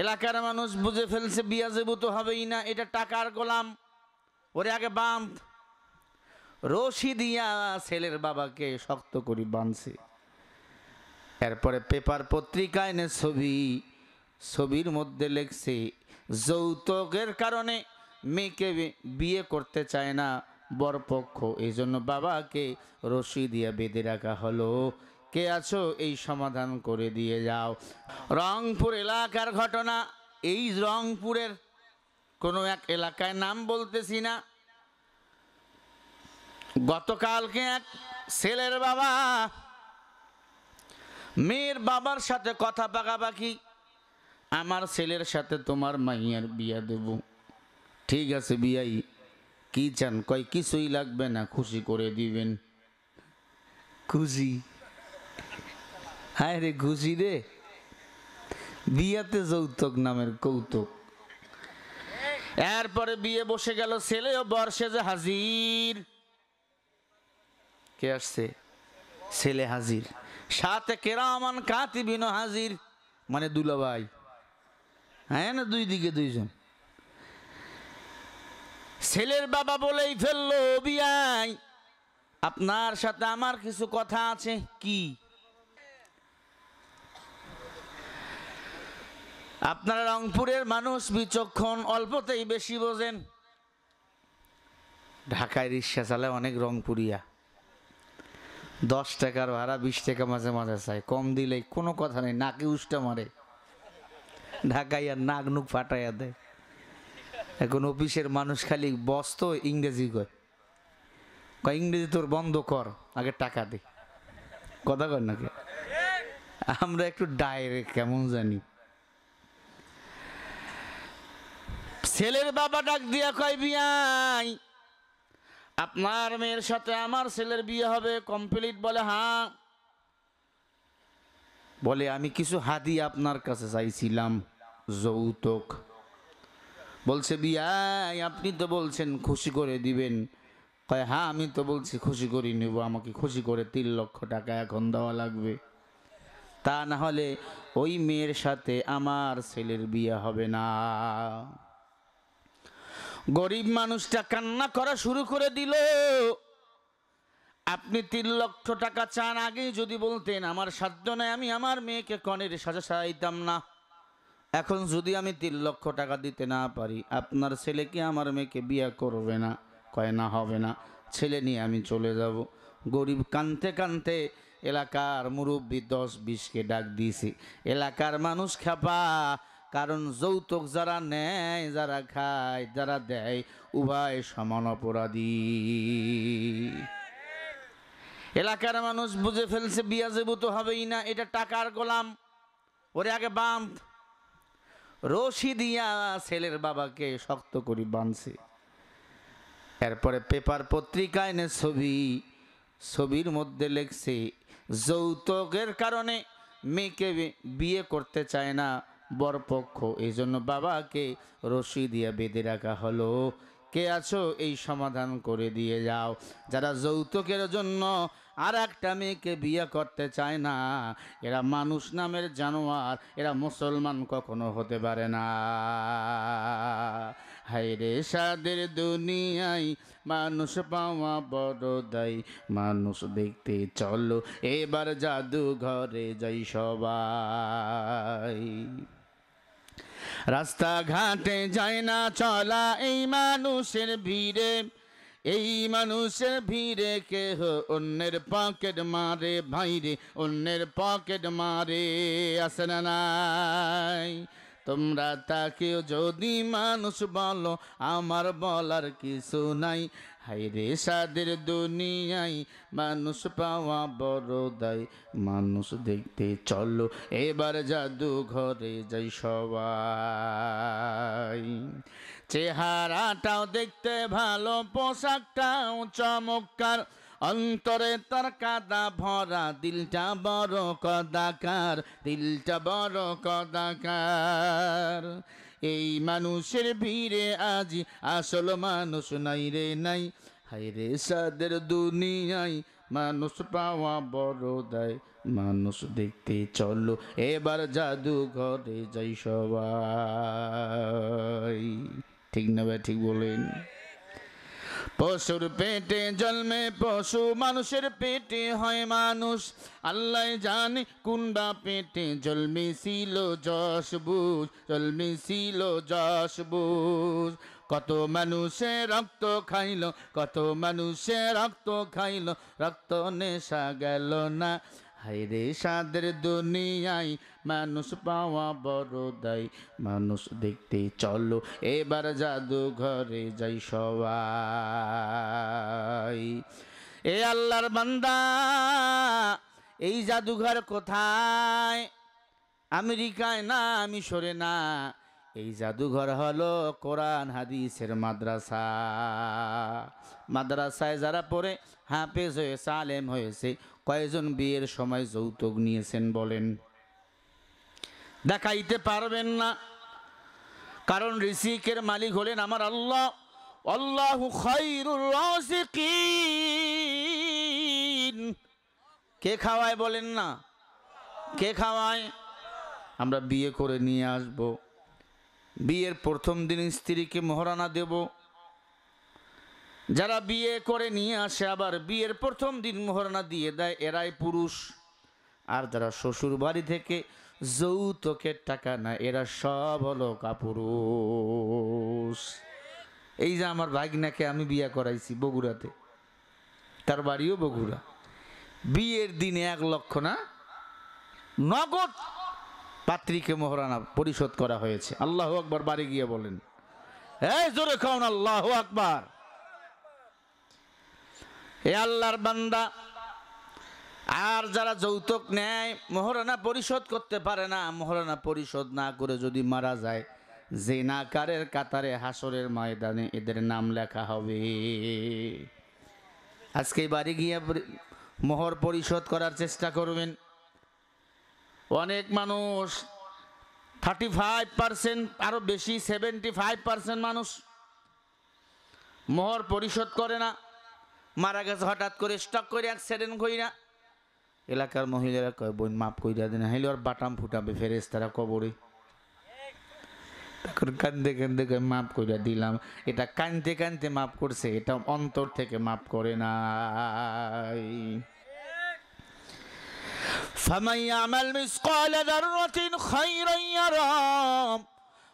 এলাকার মানুষ বুঝে ফেলছে বিয়া যাবো তো হবেই না, এটা টাকার গোলাম, ওরে আগে বাঁধ। রশি দিয়া ছেলের বাবাকে শক্ত করে বাঁধছে। এরপরে পেপার পত্রিকায় এনে ছবির মধ্যে লেখছে যৌতুকের কারণে মেয়েকে বিয়ে করতে চায় না বরপক্ষ, এই জন্য বাবাকে রশি দিয়ে বেঁধে রাখা হলো। কে আছো এই সমাধান করে দিয়ে যাও। রংপুর এলাকার ঘটনা। এই রংপুরের কোনো এক এলাকায় নাম বলতেছি না। গতকালকে এক ছেলের বাবা মেয়ের বাবার সাথে কথা পাকাপাকি, আমার ছেলের সাথে তোমার মাইয়ার বিয়া দেব। ঠিক আছে বিয়াই, কি চান? কয় কিছুই লাগবে না, খুশি করে দিবেন। খুশি? হায় রে খুশি রে, বিয়াতে যৌতুক নামের কৌতুক। এরপরে বিয়ে বসে গেল, ছেলেও বর্ষে যে হাজির। কে আসছে? ছেলে হাজির, সাথে কেরামান কাতিবিন হাজির, মানে দুলাভাই। হ্যাঁ না, দুই দিকে দুইজন। ছেলের বাবা বলেই ফেললো, বিয়াই আপনার সাথে আমার কিছু কথা আছে। কি? আপনারা রংপুরের মানুষ বিচক্ষণ, অল্পতেই বেশি বোঝেন। ঢাকায় রিক্সা চালায় অনেক রংপুরিয়া, 10 টাকার ভাড়া 20 টাকা মাঝে মাঝে চায়, কম দিলেই কোনো কথা নেই, নাকে উষ্টা মারে। ঢাকায় আর নাক নুক ফাটাইয়া দেয়। এখন অফিসের মানুষ খালি বস তো ইংরেজি কয়, ইংরেজি তোর বন্ধ কর, আগে টাকা দে। কথা কর নাকি? আমরা একটু ডাইরেক্ট কেমন জানি। ছেলের বাবা ডাক দিয়া কয়, বিয়াই আপনার মেয়ের সাথে আমার ছেলের বিয়ে হবে কমপ্লিট? বলে হ্যাঁ। বলে আমি কিছু হাদিয়া আপনার কাছে চাইছিলাম, যৌতুক। বলছে বিয়াই আপনি তো বলছেন খুশি করে দিবেন। কয় হ্যাঁ আমি তো বলছি খুশি করে নেব, আমাকে খুশি করে 3 লক্ষ টাকা এখন দেওয়া লাগবে, তা না হলে ওই মেয়ের সাথে আমার ছেলের বিয়ে হবে না। গরিব মানুষটা কান্না করা শুরু করে দিল। আপনি 3 লক্ষ টাকা চান, আগেই যদি বলতেন আমার সাধ্য নাই, আমি আমার মেয়েকে কনের সাজা সাজাইতাম না। এখন যদি আমি 3 লক্ষ টাকা দিতে না পারি, আপনার ছেলে কি আমার মেয়েকে বিয়ে করবে না? কয় না, হবে না, ছেলে নিয়ে আমি চলে যাব। গরিব কানতে কানতে এলাকার মুরব্বী 10-20কে ডাক দিয়েছে। এলাকার মানুষ খেপা, কারণ যৌতুক যারা নেয়, যারা খায়, যারা দেয়, উভয় সমান অপরাধী। এলাকার মানুষ বুঝে ফেলছে বিয়া যাবো তো হবেই না, এটা টাকার গোলাম, ওরে আগে বাঁধ। রশি দিয়া ছেলের বাবাকে শক্ত করে বাঁধছে। এরপরে পেপার পত্রিকায় এনে ছবির মধ্যে লেখছে যৌতুকের কারণে মেয়েকে বিয়ে করতে চায় না বরপক্ষ, এই জন্য বাবাকে রশি দিয়ে বেঁধে রাখা হলো। কে আছো এই সমাধান করে দিয়ে যাও। যারা যৌতুকের জন্য আর একটা মেয়েকে বিয়ে করতে চায় না, এরা মানুষ নামের জানোয়ার, এরা মুসলমান কখনো হতে পারে না। হায়রে সাদের দুনিয়ায় মানুষ পাওয়া বড় দায়, মানুষ দেখতে চলো এবার জাদু ঘরে যাই সবাই। রাস্তাঘাটে যায় না চলা এই মানুষের ভিড়ে, এই মানুষের ভিড়ে কেহ অন্যের পকেট মারে, ভাইরে অন্যের পকেট মারে। আসে না নাই? তোমরা তাকেও যদি মানুষ বলো, আমার বলার কিছু নাই। হায়রে সাদের দুনিয়ায় মানুষ পাওয়া বড় দায়, মানুষ দেখতে চলো এবার জাদু ঘরে যাই সবাই। চেহারাটাও দেখতে ভালো, পোশাকটাও চমৎকার, অন্তরে তার কাদা ভরা, দিলটা বড় কদাকার, দিলটা বড় কদাকার। এই মানুষের ভিড়ে আজ আসল মানুষ নাই রে নাই। হায়রে সাদের দুনিয়ায় মানুষ পাওয়া বড় দায়, মানুষ দেখতে চলো এবার জাদুঘরে যাই সবাই। ঠিক না ভাই, ঠিক বলেন? পশুর পেটে জন্মে পশু, মানুষের পেটে হয় মানুষ। আল্লাহ জানে কুন্ডা পেটে জন্মেছিল যশ বুঝ, জন্মেছিল যশ বুঝ। কত মানুষে রক্ত খাইল, কত মানুষে রক্ত খাইল, রক্ত নেশা গেল না। হায়রে সাদের দুনিয়ায় মানুষ পাওয়া বড় দায়, মানুষ দেখতে চলো এবার জাদুঘরে যাই সবাই। এ আল্লাহর বান্দা, এই জাদুঘর কোথায়? আমেরিকায় না, মিশরে না, এই জাদুঘর হলো কোরআন হাদিসের মাদ্রাসা। মাদ্রাসায় যারা পড়ে হাফেজ হয়েছে, আলেম হয়েছে, কয়জন বিয়ের সময় যৌতুক নিয়েছেন বলেন? দেখাইতে পারবেন না, কারণ রিজিকের মালিক হলেন আমার আল্লাহ। আল্লাহু খায়রুর রাযিকিন। কে খাওয়ায় বলেন না? কে খাওয়ায়? আমরা বিয়ে করে নিয়ে আসব, বিয়ের প্রথম দিন স্ত্রীকে মোহরানা দেব। যারা বিয়ে করে নিয়ে আসে আবার বিয়ের প্রথম দিন মোহরানা দিয়ে দেয়, এরাই পুরুষ। আর যারা শ্বশুর বাড়ি থেকে যৌতুকের টাকা নেয়, এরা সব হলো কাপুরুষ। এই যে আমার ভাগনাকে আমি বিয়ে করাইছি বগুড়াতে, তার বাড়িও বগুড়া। বিয়ের দিনে 1 লক্ষ না, নগদ পাত্রীকে মোহরানা পরিশোধ করা হয়েছে। আল্লাহু আকবার। বাড়ি গিয়ে বলেন, এই জোরে খাওন আল্লাহু আকবার। এ আল্লাহর বান্দা, আর যারা যৌতুক নেয়, মোহরানা পরিশোধ করতে পারে না, মোহরানা পরিশোধ না করে যদি মারা যায়, জিনাকারের কাতারে হাসরের ময়দানে এদের নাম লেখা হবে। আজকে বাড়ি গিয়ে মোহর পরিশোধ করার চেষ্টা করবেন। অনেক মানুষ 35%, আরো বেশি 75% মানুষ মোহর পরিশোধ করে না। মারা গেছে হঠাৎ করে, স্টক করে, অ্যাক্সিডেন্ট কইরা। এলাকার মহিলারা কয়, বোন মাফ কইরা দেন, হাইলে ওর বাটাম ফুটাবে ফেরেশতারা কবরে। তখন কান্দে কান্দে কয়, মাফ কইরা দিলাম। এটা কানতে কানতে মাফ করছে, এটা অন্তর থেকে মাফ করে নাই। ফামান ইয়ামাল মিসকাল যাররাতিন খায়রান ইয়ারা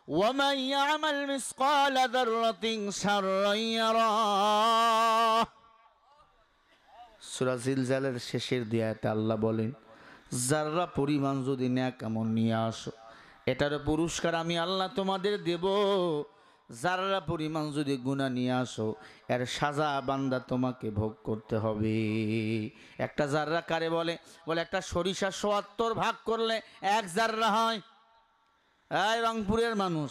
ওয়া মান ইয়ামাল মিসকাল যাররাতিন শাররান ইয়ারা। সূরা জিলজালের শেষের আয়াতে আল্লাহ বলেন, যারা পরিমাণ যদি নেক আমল নিয়ে আসো, এটার পুরস্কার আমি আল্লাহ তোমাদের দেব। যারা পরিমাণ যদি গুনাহ নিয়ে আসো, এর সাজা বান্দা তোমাকে ভোগ করতে হবে। একটা জাররা কারে বলে? বলে একটা সরিষা ৭৪ ভাগ করলে 1 জাররা হয়। এই রংপুরের মানুষ,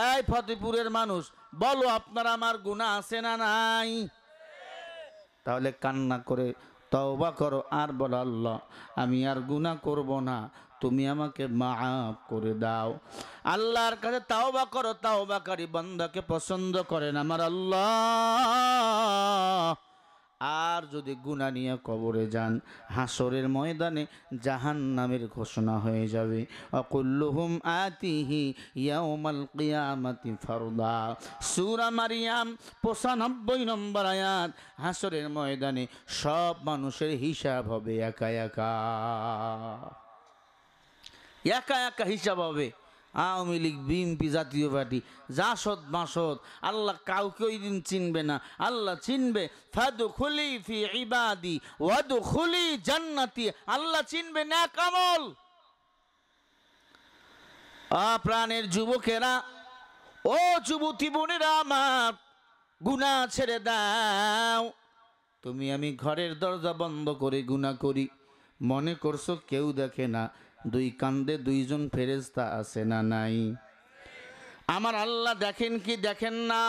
এই ফতেপুরের মানুষ, বলো আপনার আমার গুনাহ আছে না নাই? তাহলে কান্না করে তওবা করো আর বলো, আল্লাহ আমি আর গুনাহ করব না, তুমি আমাকে মাফ করে দাও। আল্লাহর কাছে তওবা করো, তওবাকারী বান্দাকে পছন্দ করেন আমার আল্লাহ। আর যদি গুনাহ নিয়ে কবরে যান, হাসরের ময়দানে জাহান্নামের ঘোষণা হয়ে যাবে। অকুল্লুহুম আতিহি ইয়াউমাল কিয়ামাতি ফারদা। সূরা মারিয়াম 95 নম্বর আয়াত। হাসরের ময়দানে সব মানুষের হিসাব হবে একা একা, একা একা হিসাব হবে। আওয়ামী লীগ, বিএনপি, জাতীয় পার্টি, জাসদ মাসদ, আল্লাহ কাউকে ওই দিন চিনবে না। আল্লাহ চিনবে, ফাদখুলি ফি ইবাদি ওয়াদখুলি জান্নাতি। আল্লাহ চিনবে নেক আমল। প্রাণের যুবকেরা, ও যুবতী বোনেরা আমার, গুনাহ ছেড়ে দাও। তুমি আমি ঘরের দরজা বন্ধ করে গুনাহ করি, মনে করছো কেউ দেখে না। 2 কান্দে 2 জন ফেরেশতা আছে না নাই? আমার আল্লাহ দেখেন কি দেখেন না?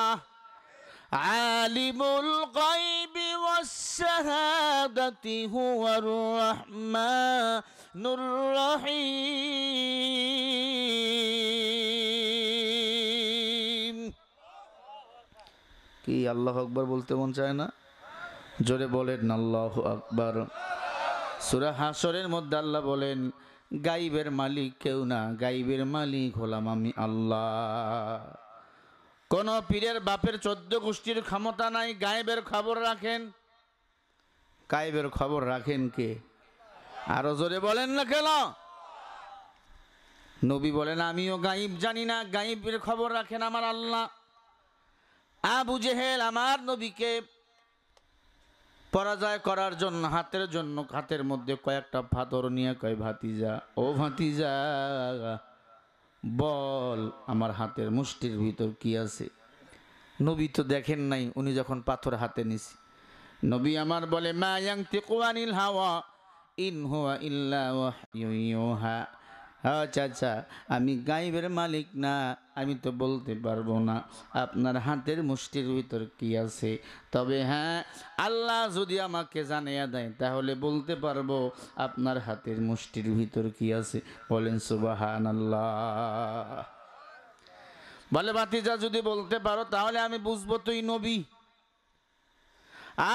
আলিমুল গায়বি ওয়াস শাহাদাতি হুয়ার রাহমানুর রহিম। কি আল্লাহু আকবার বলতে মন চায় না? জোরে বলেন আল্লাহু আকবার। সূরা হাসরের মধ্যে আল্লাহ বলেন, গাইবের মালিক কেউ না, গাইবের মালিক হলাম আমি আল্লাহ। কোন পীরের বাপের 14 গোষ্ঠীর ক্ষমতা নাই গায়েবের খবর রাখেন। গায়েবের খবর রাখেন কে? আরো জোরে বলেন না কেন? নবী বলেন, আমিও গায়েব জানি না, গায়েবের খবর রাখেন আমার আল্লাহ। আবু জেহেল আমার নবীকে পরাজয় করার জন্য হাতের মধ্যে কয়েকটা পাথর নিয়ে কয়, ভাতিজা ও ভাতিজা বল আমার হাতের মুষ্টির ভিতর কি আছে। নবী তো দেখেন নাই, উনি যখন পাথর হাতে নিছি, নবী আমার বলে, মা ইয়ানতিকু আনিল হাওয়া ইন হুয়া ইল্লা ওয়াহয়ুন ইউহা। হ্যাঁ চাচা, আমি গায়েবের মালিক না, আমি তো বলতে পারবো না আপনার হাতের মুষ্টির ভিতর কি আছে। তবে হ্যাঁ, আল্লাহ যদি আমাকে জানিয়ে দেয় তাহলে বলতে পারবো আপনার হাতের মুষ্টির ভিতর কি আছে। বলেন সুবহানাল্লাহ। বলে, ভাতিজা যদি বলতে পারো তাহলে আমি বুঝবো তুই নবী,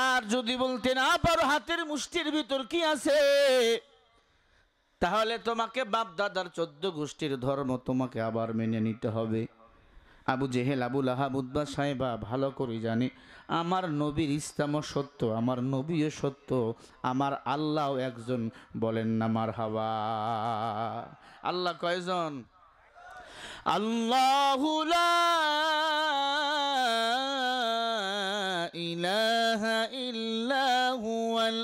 আর যদি বলতে না পারো হাতের মুষ্টির ভিতর কি আছে, তাহলে তোমাকে বাপ দাদার 14 গোষ্ঠীর ধর্ম তোমাকে আবার মেনে নিতে হবে। আবু জেহেল, আবু লাহাব, উতবা, সাইবা ভালো করে জানে আমার নবীর ইসলামও সত্য, আমার নবীও সত্য, আমার আল্লাহও একজন। বলেন না মারহাবা। আল্লাহ কয়জন? আল্লাহু লা ইলাহা ইল্লা হুয়াল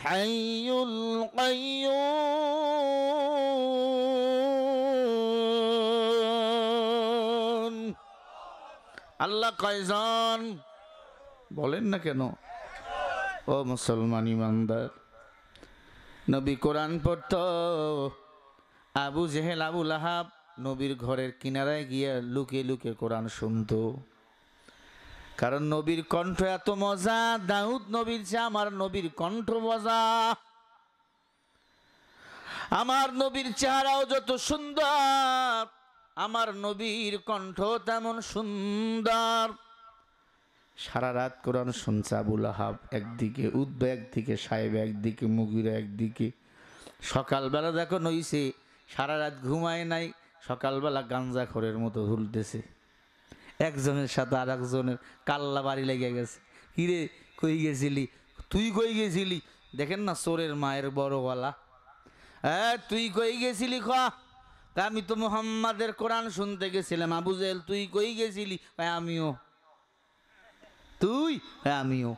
হাইয়ুল কাইয়্যুম। আল্লাহ কয়জন? বলেন না কেন? ও মুসলমান ইমানদার, নবী কোরআন পড়তো, আবু জেহেল, আবু লাহাব নবীর ঘরের কিনারায় গিয়ে লুকে লুকে কোরআন শুনতো। কারণ নবীর কণ্ঠ এত মজা, দাউদ নবীর চেয়ে আমার নবীর কণ্ঠ মজা। আমার নবীর চেহারাও যত সুন্দর, আমার নবীর কণ্ঠ তেমন সুন্দর। সারা রাত কোরআন শুনছে আবু লাহাব একদিকে, উদ্বা একদিকে, সাহেব একদিকে, মুগিরা একদিকে। সকালবেলা দেখো নইছে, সারা রাত ঘুমায় নাই, সকালবেলা গাঞ্জাখোরের মতো ঝুলতেছে। একজনের সাথে আর একজনের কাল্লা বাড়ি লেগে গেছে। কিরে কই গেছিলি? তুই কই গেছিলি? দেখেন না চোরের মায়ের বড় গলা। হ্যাঁ, তুই কই গেছিলি? আমি তো মুহাম্মাদের কোরআন শুনতে গেছিলাম। আবু জেহেল, তুই কই গেছিলি? আমিও। তুই? আমিও।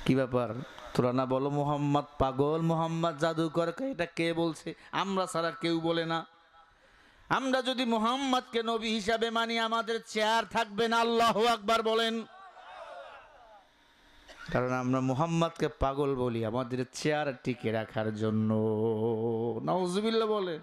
কি ব্যাপার? তোরা না বলো মুহাম্মদ পাগল, মুহাম্মদ জাদুকর? এটা কে বলছে? আমরা ছাড়া কেউ বলে না। আমরা যদি মুহাম্মদকে নবী হিসাবে মানি, আমাদের চেয়ার থাকবে না। আল্লাহু আকবার বলেন। কারণ আমরা মুহাম্মদকে পাগল বলি আমাদের চেয়ার টিকে রাখার জন্য। নাউজুবিল্লাহ বলে।